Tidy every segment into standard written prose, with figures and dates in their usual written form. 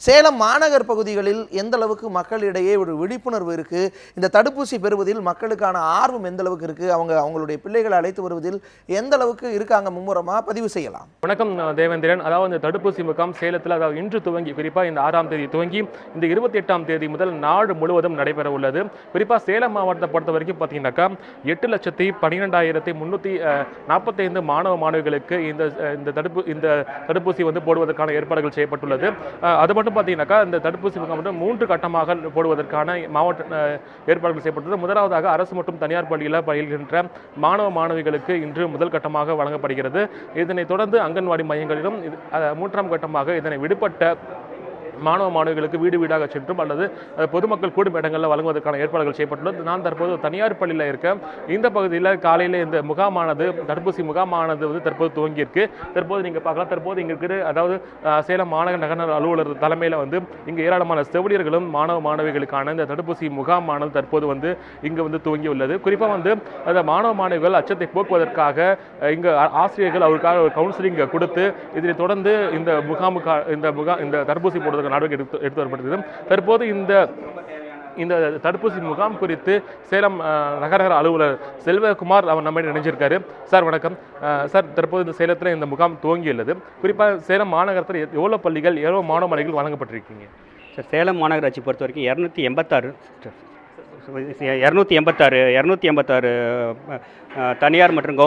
சேலம் மாநகர் பகுதிகளில் எந்த அளவுக்கு மக்களிடையே ஒரு விழிப்புணர்வு இருக்கு, இந்த தடுப்பூசி பெறுவதில் மக்களுக்கான ஆர்வம் எந்த அளவுக்கு இருக்கு, அவங்களுடைய பிள்ளைகளை அழைத்து வருவதில் எந்த அளவுக்கு இருக்காங்க மும்முரமா பதிவு செய்யலாம். வணக்கம் தேவேந்திரன். அதாவது இந்த தடுப்பூசி முகாம் சேலத்தில் அதாவது இன்று துவங்கி குறிப்பாக இந்த 6ஆம் தேதி துவங்கி இந்த 28ஆம் தேதி முதல் நாடு முழுவதும் நடைபெற உள்ளது. குறிப்பாக சேலம் மாவட்டத்தை பொறுத்த வரைக்கும் பார்த்தீங்கன்னாக்கா 8,12,345 மாணவர்களுக்கு இந்த தடுப்பூசி போடுவதற்கான ஏற்பாடுகள் செய்யப்பட்டுள்ளது. அது மட்டும் பார்த்தீங்கன்னாக்கா இந்த தடுப்பூசி முகாம் 3 கட்டமாக போடுவதற்கான மாவட்ட ஏற்பாடுகள் செய்யப்பட்டது. முதலாவதாக அரசு மற்றும் தனியார் பள்ளியில் பயில்கின்ற மாணவிகளுக்கு இன்று முதல் கட்டமாக வழங்கப்படுகிறது. இதனைத் தொடர்ந்து அங்கன்வாடி மையங்களிலும் 3ஆம் கட்டமாக இதனை விடுபட்ட மாணவிகளுக்கு வீடு வீடாக சென்றும் அல்லது பொதுமக்கள் கூடும் இடங்களில் வழங்குவதற்கான ஏற்பாடுகள் செய்யப்பட்டுள்ளது. நான் தற்போது தனியார் பள்ளியில் இருக்க இந்த பகுதியில் காலையில் இந்த தடுப்பூசி முகாமானது தற்போது துவங்கியிருக்கு. தற்போது நீங்கள் பார்க்கலாம், தற்போது இங்கே இருக்கிற அதாவது சேலம் நகர அலுவலர் தலைமையில் இங்கே ஏராளமான செவிலியர்களும் மாணவிகளுக்கான இந்த தடுப்பூசி முகாமானது தற்போது இங்கு துவங்கியுள்ளது. குறிப்பாக அந்த மாணவிகள் அச்சத்தை போக்குவதற்காக இங்கு ஆசிரியர்கள் அவருக்காக ஒரு கவுன்சிலிங் கொடுத்து இதனை தொடர்ந்து இந்த தடுப்பூசி போடுவதற்கு நடவடிக்கை எடுத்து வரப்பட்டது. தற்போது இந்த தடுப்பூசி முகாம் குறித்து சேலம் நகர அலுவலர் செல்வகுமார் அவர் நம்மிடம் நினைச்சிருக்காரு. சார் வணக்கம். சார், தற்போது இந்த சேலத்தில் இந்த முகாம் துவங்கியுள்ளது. குறிப்பாக சேலம் மாநகரத்தில் எவ்வளோ பள்ளிகள் எவ்வளோ மாணவர்கள் வழங்கப்பட்டிருக்கீங்க? சார், சேலம் மாநகராட்சி பொறுத்த வரைக்கும் 286 தனியார் மற்றும்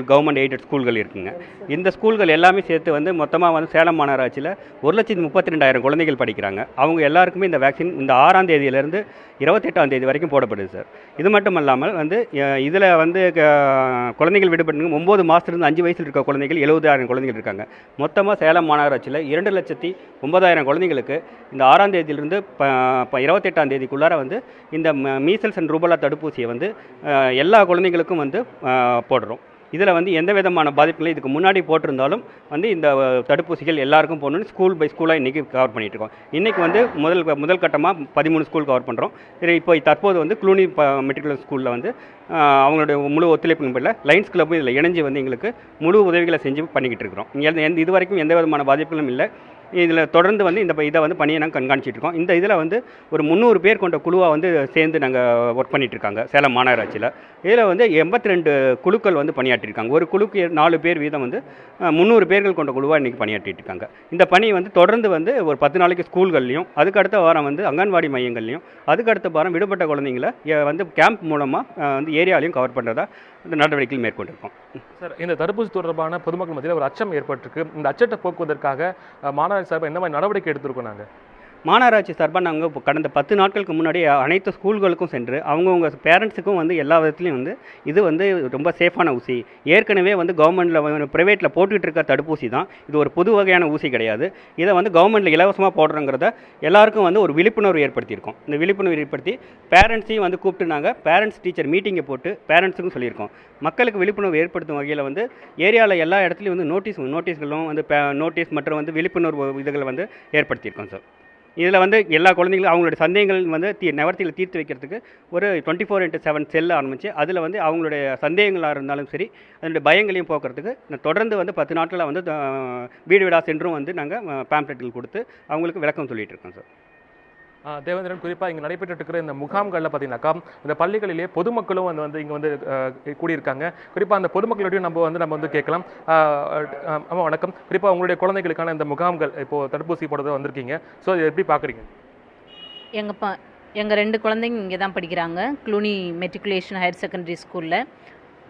கவர்மெண்ட் எய்டட் ஸ்கூல்கள் இருக்குங்க. இந்த ஸ்கூல்கள் எல்லாமே சேர்த்து மொத்தமாக சேலம் மாநகராட்சியில் 1,32,000 குழந்தைகள் படிக்கிறாங்க. அவங்க எல்லாருக்குமே இந்த வேக்சின் இந்த 6ஆம் தேதியிலேருந்து 28ஆம் தேதி வரைக்கும் போடப்படுது சார். இது மட்டும் இல்லாமல் இதில் குழந்தைகள் விடுபட்டு 9 மாதத்துலேருந்து 5 வயசில் இருக்க குழந்தைகள் 70,000 குழந்தைகள் இருக்காங்க. மொத்தமாக சேலம் மாநகராட்சியில் 2,09,000 குழந்தைகளுக்கு இந்த 6ஆம் தேதியிலிருந்து 28ஆம் தேதிக்குள்ளார இந்த மீசல்ஸ் அண்ட் ரூபலா தடுப்பூசியை எல்லா குழந்தைகளுக்கும் போடுறோம். இதில் எந்த விதமான பாதிப்புகளும் இதுக்கு முன்னாடி போட்டிருந்தாலும் இந்த தடுப்பூசிகள் எல்லாருக்கும் போடணும்னு ஸ்கூல் பை ஸ்கூலாக இன்றைக்கி கவர் பண்ணிகிட்ருக்கோம். இன்றைக்கி முதல் கட்டமாக 13 ஸ்கூல் கவர் பண்ணுறோம். இப்போ தற்போது க்ளூனி மெட்ரிகுலர் ஸ்கூலில் அவங்களுடைய முழு ஒத்துழைப்பு பேரில் லைன்ஸ் கிளப்பும் இதில் இணைஞ்சு எங்களுக்கு முழு உதவிகளை செஞ்சு பண்ணிக்கிட்டு இருக்கிறோம். இது வரைக்கும் எந்த விதமான பாதிப்புகளும் இல்லை. இதில் தொடர்ந்து இதை பணியை நாங்கள் கண்காணிச்சிட்டு இருக்கோம். இந்த இதில் ஒரு 300 பேர் கொண்ட குழுவாக சேர்ந்து நாங்கள் ஒர்க் பண்ணிகிட்ருக்காங்க சேலம் மாநகராட்சியில். இதில் 82 குழுக்கள் பணியாற்றிருக்காங்க. ஒரு குழுக்கு 4 பேர் வீதம் 300 பேர்கள் கொண்ட குழுவாக இன்றைக்கி பணியாற்றிட்டு இருக்காங்க. இந்த பணி தொடர்ந்து ஒரு 10 நாளைக்கு ஸ்கூல்கள்லையும், அதுக்கு அடுத்த வாரம் அங்கன்வாடி மையங்கள்லையும், அதுக்கு அடுத்த வாரம் விடுபட்ட குழந்தைங்களை கேம்ப் மூலமாக ஏரியாலையும் கவர் பண்ணுறதா இந்த நடவடிக்கைகள் மேற்கொண்டிருக்கோம். சார், இந்த தடுப்பூசி தொடர்பான பொதுமக்கள் மத்தியில் ஒரு அச்சம் ஏற்பட்டிருக்கு. இந்த அச்சத்தை போக்குவதற்காக மாநகராட்சி சார்பாக இந்த மாதிரி நடவடிக்கை எடுத்திருக்கோம். மாநகராட்சி சார்பாக நாங்கள் கடந்த 10 நாட்களுக்கு முன்னாடி அனைத்து ஸ்கூல்களுக்கும் சென்று அவங்கவுங்க பேரண்ட்ஸுக்கும் எல்லா விதத்துலையும் இது ரொம்ப சேஃபான ஊசி. ஏற்கனவே கவர்மெண்ட்டில் ப்ரைவேட்டில் போட்டுக்கிட்டு இருக்க தடுப்பூசி தான். இது ஒரு புது வகையான ஊசி கிடையாது. இதை கவர்மெண்ட்டில் இலவசமாக போடுறோங்கிறத எல்லாருக்கும் ஒரு விழிப்புணர்வு ஏற்படுத்தியிருக்கோம். இந்த விழிப்புணர்வு ஏற்படுத்தி பேரண்ட்ஸையும் கூப்பிட்டு நாங்கள் பேரண்ட்ஸ் டீச்சர் மீட்டிங்கை போட்டு பேரண்ட்ஸுக்கும் சொல்லியிருக்கோம். மக்களுக்கு விழிப்புணர்வு ஏற்படுத்தும் வகையில் ஏரியாவில் எல்லா இடத்துலையும் நோட்டீஸ்களும் நோட்டீஸ் மற்றும் விழிப்புணர்வு இதுகளை ஏற்படுத்தியிருக்கோம் சார். இதில் எல்லா குழந்தைங்களும் அவங்களுடைய சந்தேகங்கள் நிவர்த்தியில் தீர்த்து வைக்கிறதுக்கு ஒரு 24/7 செல் ஆரம்பித்து அதில் அவங்களுடைய சந்தேகங்களாக இருந்தாலும் சரி, அதனுடைய பயங்களையும் போக்குறதுக்கு தொடர்ந்து 10 நாட்களில் வீடு வீடாக சென்றும் நாங்கள் பேம்ப்ளெட்டுகள் கொடுத்து அவங்களுக்கு விளக்கம் சொல்லிகிட்டு இருக்கோம் சார். தேவேந்திரன், குறிப்பாக இங்கே நடைபெற்று இருக்கிற இந்த முகாம்களில் பார்த்தீங்கன்னாக்கா இந்த பள்ளிகளிலே பொதுமக்களும் இங்கே கூடியிருக்காங்க. குறிப்பாக அந்த பொதுமக்களோடையும் நம்ம கேட்கலாம். ஆமாம், வணக்கம். குறிப்பாக உங்களுடைய குழந்தைகளுக்கான இந்த முகாம்கள் இப்போது தடுப்பூசி போடுறது வந்திருக்கீங்க. ஸோ இதை எப்படி பார்க்குறீங்க? எங்கள் 2 குழந்தைங்க இங்கே தான் படிக்கிறாங்க, க்ளூனி மெட்ரிகுலேஷன் ஹையர் செகண்டரி ஸ்கூலில்.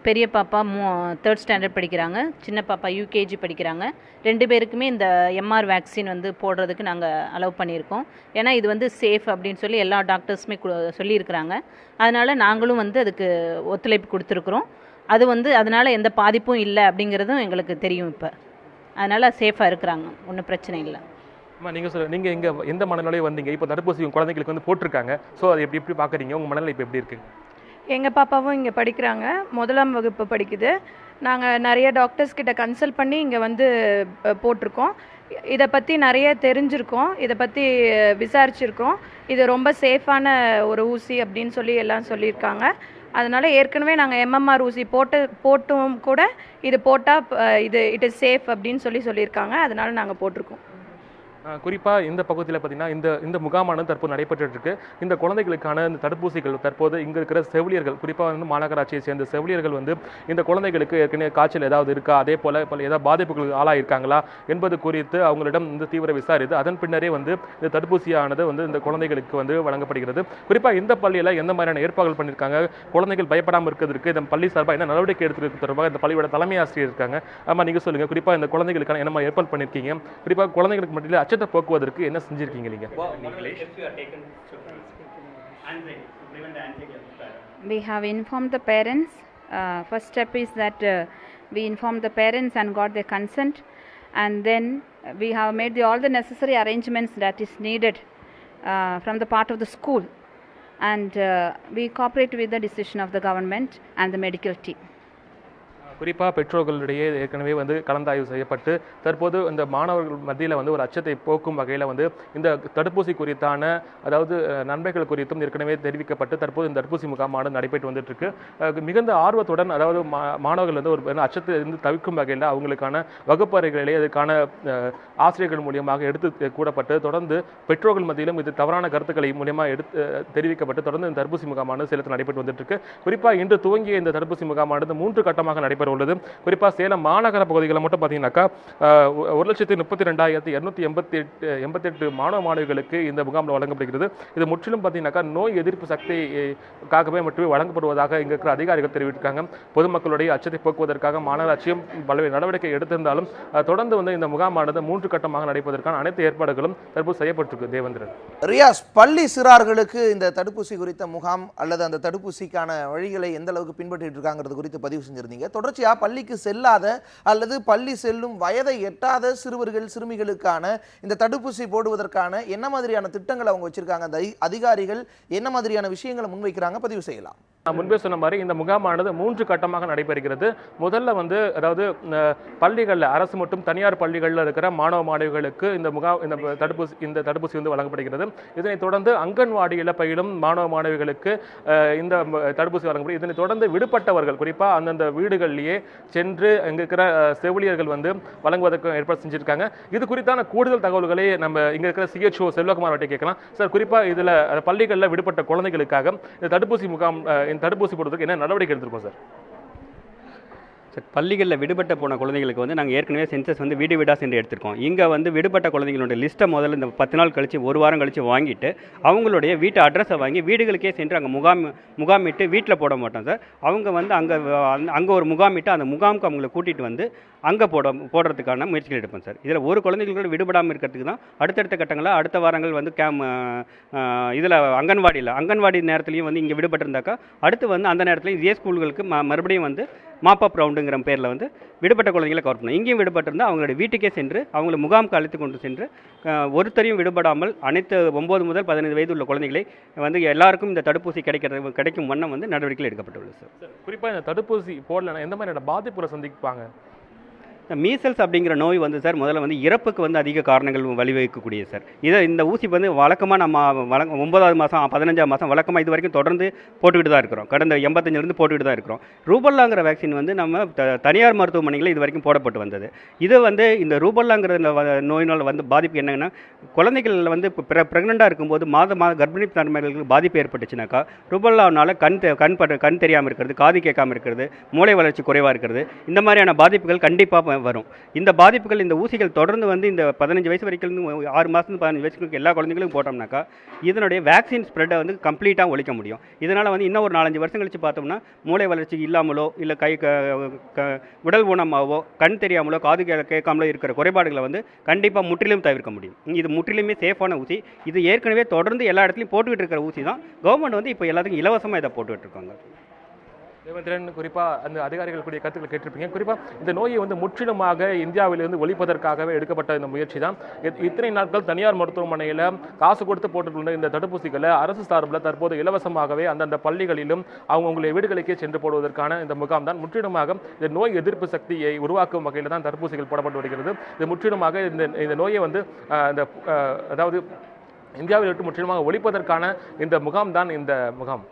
பெரிய பாப்பா 3rd ஸ்டாண்டர்ட் படிக்கிறாங்க, சின்ன பாப்பா யூகேஜி படிக்கிறாங்க. 2 பேருக்குமே இந்த எம்ஆர் வேக்சின் போடுறதுக்கு நாங்கள் அலோவ் பண்ணியிருக்கோம். ஏன்னா இது சேஃப் அப்படின்னு சொல்லி எல்லா டாக்டர்ஸுமே சொல்லியிருக்கிறாங்க. அதனால் நாங்களும் அதுக்கு ஒத்துழைப்பு கொடுத்துருக்குறோம். அது அதனால் எந்த பாதிப்பும் இல்லை அப்படிங்கிறதும் எங்களுக்கு தெரியும். இப்போ அதனால் சேஃபாக இருக்கிறாங்க, ஒன்றும் பிரச்சனை இல்லை. நீங்கள் இங்கே எந்த மனநிலையை வந்தீங்க? இப்போ தடுப்பூசி குழந்தைங்களுக்கு போட்டிருக்காங்க. ஸோ அதை எப்படி பார்க்குறீங்க? உங்கள் மனநிலை இப்போ எப்படி இருக்குங்க? எங்கள் பாப்பாவும் இங்கே படிக்கிறாங்க, 1ஆம் வகுப்பு படிக்குது. நாங்கள் நிறைய டாக்டர்ஸ் கிட்ட கன்சல்ட் பண்ணி இங்கே போட்டிருக்கோம். இதை பற்றி நிறைய தெரிஞ்சிருக்கோம், இதை பற்றி விசாரிச்சிருக்கோம். இது ரொம்ப சேஃபான ஒரு ஊசி அப்படின்னு சொல்லி எல்லாம் சொல்லியிருக்காங்க. அதனால் ஏற்கனவே நாங்கள் எம்எம்ஆர் ஊசி போட்டும் கூட இது போட்டால் இட் இஸ் சேஃப் அப்படின்னு சொல்லியிருக்காங்க. அதனால் நாங்கள் போட்டிருக்கோம். குறிப்பாக இந்த பகுதியில் பார்த்தீங்கன்னா இந்த முகாமானது தற்போது நடைபெற்று இருக்கு. இந்த குழந்தைகளுக்கான இந்த தடுப்பூசிகள் தற்போது இங்கே இருக்கிற செவிலியர்கள், குறிப்பாக வந்து மாநகராட்சியை சேர்ந்த செவிலியர்கள் வந்து இந்த குழந்தைகளுக்கு ஏற்கனவே காய்ச்சல் ஏதாவது இருக்கா, அதே போல் ஏதாவது பாதிப்புகளுக்கு ஆளாயிருக்காங்களா என்பது குறித்து அவங்களிடம் இந்த தீவிர விசாரித்து அதன் பின்னரே வந்து இந்த தடுப்பூசியானது வந்து இந்த குழந்தைகளுக்கு வந்து வழங்கப்படுகிறது. குறிப்பாக இந்த பள்ளியில் எந்த மாதிரியான ஏற்பாடுகள் பண்ணியிருக்காங்க, குழந்தைகள் பயப்படாமல் இருக்கிறதுக்கு இந்த பள்ளி சார்பாக என்ன நடவடிக்கை எடுத்துருக்கு தொடர்பாக இந்த பள்ளியோட தலைமை ஆசிரியர் இருக்காங்க. ஆமாம், நீங்கள் சொல்லுங்கள். குறிப்பாக இந்த குழந்தைகளுக்கான என்ன மாதிரி ஏற்பாடு பண்ணியிருக்கீங்க, குறிப்பாக குழந்தைகளுக்கு மட்டும் அச்சத்தை போக்குவதற்கு என்ன செஞ்சிருக்கீங்க நீங்க? We have informed the parents. First step is that we informed the parents and got their consent, and then we have made all the necessary arrangements that is needed from the part of the school, and we cooperate with the decision of the government and the medical team. குறிப்பாக பெற்றோர்களிடையே ஏற்கனவே வந்து கலந்தாய்வு செய்யப்பட்டு தற்போது இந்த மாணவர்கள் மத்தியில் வந்து ஒரு அச்சத்தை போக்கும் வகையில் வந்து இந்த தடுப்பூசி குறித்தான அதாவது நன்மைகள் குறித்தும் ஏற்கனவே தெரிவிக்கப்பட்டு தற்போது இந்த தடுப்பூசி முகாமானது நடைபெற்று வந்துட்டு இருக்கு. மிகுந்த ஆர்வத்துடன் அதாவது மாணவர்கள் வந்து ஒரு அச்சத்தை இருந்து தவிர்க்கும் வகையில் அவங்களுக்கான வகுப்பறைகளிலே அதுக்கான ஆசிரியர்கள் மூலியமாக எடுத்து கூடப்பட்டு தொடர்ந்து பெற்றோர்கள் மத்தியிலும் இது தவறான கருத்துக்களை மூலியமாக தெரிவிக்கப்பட்டு தொடர்ந்து இந்த தடுப்பூசி முகாமானது சேலத்தில் நடைபெற்று வந்துட்டு இருக்கு. குறிப்பாக இன்று துவங்கிய இந்த தடுப்பூசி முகாமானது 3 கட்டமாக நடைபெற உள்ளது. குறிப்பாக சேலம் மாநகர பகுதிகளில் மட்டும் பார்த்தீங்கன்னாக்கா 1,32,288 மாணவ மாணவிகளுக்கு இந்த முகாமில் வழங்கப்படுகிறது. இது முற்றிலும் பார்த்தீங்கன்னாக்கா நோய் எதிர்ப்பு சக்திக்காகவே மட்டுமே வழங்கப்படுவதாக இங்கே இருக்கிற அதிகாரிகள் தெரிவித்திருக்காங்க. பொதுமக்களுடைய அச்சத்தை போக்குவதற்காக மாநகராட்சியும் பல்வேறு நடவடிக்கை எடுத்திருந்தாலும் தொடர்ந்து வந்து இந்த முகாமானது 3 கட்டமாக நடைபெறுவதற்கான அனைத்து ஏற்பாடுகளும் தற்போது செய்யப்பட்டிருக்கு. தேவேந்திரன். ரியாஸ், பள்ளி சிறார்களுக்கு இந்த தடுப்பூசி குறித்த முகாம் அல்லது அந்த தடுப்பூசிக்கான வழிகளை எந்த அளவுக்கு பின்பற்றிட்டு இருக்காங்கிறது குறித்து பதிவு செஞ்சிருந்தீங்க. தொடர்ச்சியா பள்ளிக்கு செல்லாத அல்லது பள்ளி செல்லும் வயதை எட்டாத சிறுவர்கள் சிறுமிகளுக்கான இந்த தடுப்பூசி போடுவதற்கான என்ன மாதிரியான திட்டங்களை அவங்க வச்சிருக்காங்க, அந்த அதிகாரிகள் என்ன மாதிரியான விஷயங்களை முன்வைக்கிறாங்க, பதிவு செய்யலாம். நான் முன்பே சொன்ன மாதிரி இந்த முகாமானது 3 கட்டமாக நடைபெறுகிறது. முதல்ல வந்து அதாவது பள்ளிகளில் அரசு மற்றும் தனியார் பள்ளிகளில் இருக்கிற மாணவ மாணவிகளுக்கு இந்த தடுப்பூசி வந்து வழங்கப்படுகிறது. இதனைத் தொடர்ந்து அங்கன்வாடியில் பயிலும் மாணவ மாணவிகளுக்கு இந்த தடுப்பூசி வழங்கப்படுகிறது. இதனைத் தொடர்ந்து விடுபட்டவர்கள் குறிப்பாக அந்தந்த வீடுகளிலேயே சென்று அங்கே இருக்கிற செவிலியர்கள் வந்து வழங்குவதற்கு ஏற்பாடு செஞ்சிருக்காங்க. இது குறித்தான கூடுதல் தகவல்களை நம்ம இங்கே இருக்கிற CHO செல்வகுமார் வட்டை கேட்கலாம். சார், குறிப்பாக இதில் பள்ளிகளில் விடுபட்ட குழந்தைகளுக்காக இந்த தடுப்பூசி முகாம் தடுப்பூசி போடுறதுக்கு என்ன நடவடிக்கை எடுத்திருக்கோம் சார்? சார், பள்ளிகளில் விடுபட்ட போன குழந்தைகளுக்கு வந்து நாங்கள் ஏற்கனவே சென்சஸ் வந்து வீடு வீடாக சென்று எடுத்திருக்கோம். இங்கே வந்து விடுபட்ட குழந்தைங்களோட லிஸ்ட்டை முதல்ல இந்த 10 நாள் கழித்து 1 வாரம் கழித்து வாங்கிட்டு அவங்களுடைய வீட்டு அட்ரஸை வாங்கி வீடுகளுக்கே சென்று அங்கே முகாமிட்டு வீட்டில் போட மாட்டோம் சார். அவங்க வந்து அங்கே ஒரு முகாமிட்டு அந்த முகாமுக்கு அவங்கள கூட்டிகிட்டு வந்து அங்கே போடுறதுக்கான முயற்சிகள் எடுப்போம் சார். இதில் ஒரு குழந்தைகளோட விடுபடாமல் இருக்கிறதுக்கு தான் அடுத்தடுத்த கட்டங்களில் அடுத்த வாரங்கள் வந்து இதில் அங்கன்வாடி நேரத்துலையும் வந்து இங்கே விடுபட்டிருந்தாக்கா அடுத்து வந்து அந்த நேரத்துலையும் இதே ஸ்கூல்களுக்கு மறுபடியும் வந்து மாப்பப் ரவுண்டுங்கிற பேரில் வந்து விடுபட்ட குழந்தைகளை கவர் பண்ணணும். இங்கேயும் விடுபட்டிருந்தால் அவங்களுடைய வீட்டுக்கே சென்று அவங்களை முகாமுக்கு அழைத்து கொண்டு சென்று ஒருத்தரையும் விடுபடாமல் அனைத்து 9 முதல் 15 வயது உள்ள குழந்தைகளை வந்து எல்லாருக்கும் இந்த தடுப்பூசி கிடைக்கும் வண்ணம் வந்து நடவடிக்கைகள் எடுக்கப்பட்டுள்ளது சார். குறிப்பாக இந்த தடுப்பூசி போடலைன்னா எந்த மாதிரியான பாதிப்புகளை சந்திப்பாங்க? மீசல்ஸ் அப்படிங்கிற நோய் வந்து சார் முதல்ல வந்து இறப்புக்கு வந்து அதிக காரணங்கள் வழிவகுக்கக்கூடியது சார். இந்த ஊசி வந்து வழக்கமாக நம்ம 9வது மாதம் 15ஆம் மாதம் வழக்கமாக இது வரைக்கும் தொடர்ந்து போட்டுக்கிட்டு தான் இருக்கிறோம். கடந்த 85லேருந்து போட்டுக்கிட்டு தான் இருக்கிறோம். ரூபல்லாங்கிற வேக்சின் வந்து நம்ம தனியார் மருத்துவமனைகளில் இது வரைக்கும் போடப்பட்டு வந்தது. இது வந்து இந்த ரூபல்லாங்கிற நோயினால் வந்து பாதிப்பு என்னங்கன்னா குழந்தைகள் வந்து ப்ரெக்னெண்ட்டாக இருக்கும்போது மாத கர்ப்பிணி தன்மைகளுக்கு பாதிப்பு ஏற்பட்டுச்சுனாக்கா ரூபல்லானால கண் தெரியாமல் இருக்கிறது, காது கேட்காமல் இருக்கிறது, மூளை வளர்ச்சி குறைவாக இருக்கிறது, இந்த மாதிரியான பாதிப்புகள் கண்டிப்பாக வரும். இந்த பாதிப்புகள் இந்த ஊசிகள் தொடர்ந்து வந்து இந்த 15 வயசு வரைக்கும் 6 மாதம் 15 வயசுக்கு எல்லா குழந்தைகளுக்கும் போட்டோம்னாக்கா இதனுடைய வேக்சின் ஸ்ப்ரெட்டை வந்து கம்ப்ளீட்டாக ஒழிக்க முடியும். இதனால் வந்து இன்னும் ஒரு 4-5 வருஷம் கழிச்சு பார்த்தோம்னா மூளை வளர்ச்சி இல்லாமலோ இல்லை உடல் ஊனமாகவோ கண் தெரியாமலோ காது கேட்காமலோ இருக்கிற குறைபாடுகளை வந்து கண்டிப்பாக முற்றிலும் தவிர்க்க முடியும். இது முற்றிலுமே சேஃபான ஊசி. இது ஏற்கனவே தொடர்ந்து எல்லா இடத்துலையும் போட்டுக்கிட்டு இருக்கிற ஊசி தான். கவர்மெண்ட் வந்து இப்போ எல்லாத்துக்கும் இலவசமாக இதை போட்டுக்கிட்டு இருக்காங்க. தேவேந்திரன், குறிப்பாக அந்த அதிகாரிகள் கூடிய கருத்துக்கள் கேட்டிருப்பீங்க. குறிப்பாக இந்த நோயை வந்து முற்றிலுமாக இந்தியாவிலிருந்து ஒழிப்பதற்காகவே எடுக்கப்பட்ட இந்த முயற்சி தான். இத்தனை நாட்கள் தனியார் மருத்துவமனையில் காசு கொடுத்து போட்டுள்ள இந்த தடுப்பூசிகளை அரசு சார்பில் தற்போது இலவசமாகவே அந்தந்த பள்ளிகளிலும் அவங்களுடைய வீடுகளுக்கே சென்று போடுவதற்கான இந்த முகாம் தான். முற்றிலுமாக இந்த நோய் எதிர்ப்பு சக்தியை உருவாக்கும் வகையில் தான் தடுப்பூசிகள் போடப்பட்டு வருகிறது. இது முற்றிலுமாக இந்த நோயை வந்து அதாவது இந்தியாவில் விட்டு முற்றிலுமாக ஒழிப்பதற்கான இந்த முகாம் தான் இந்த முகாம்.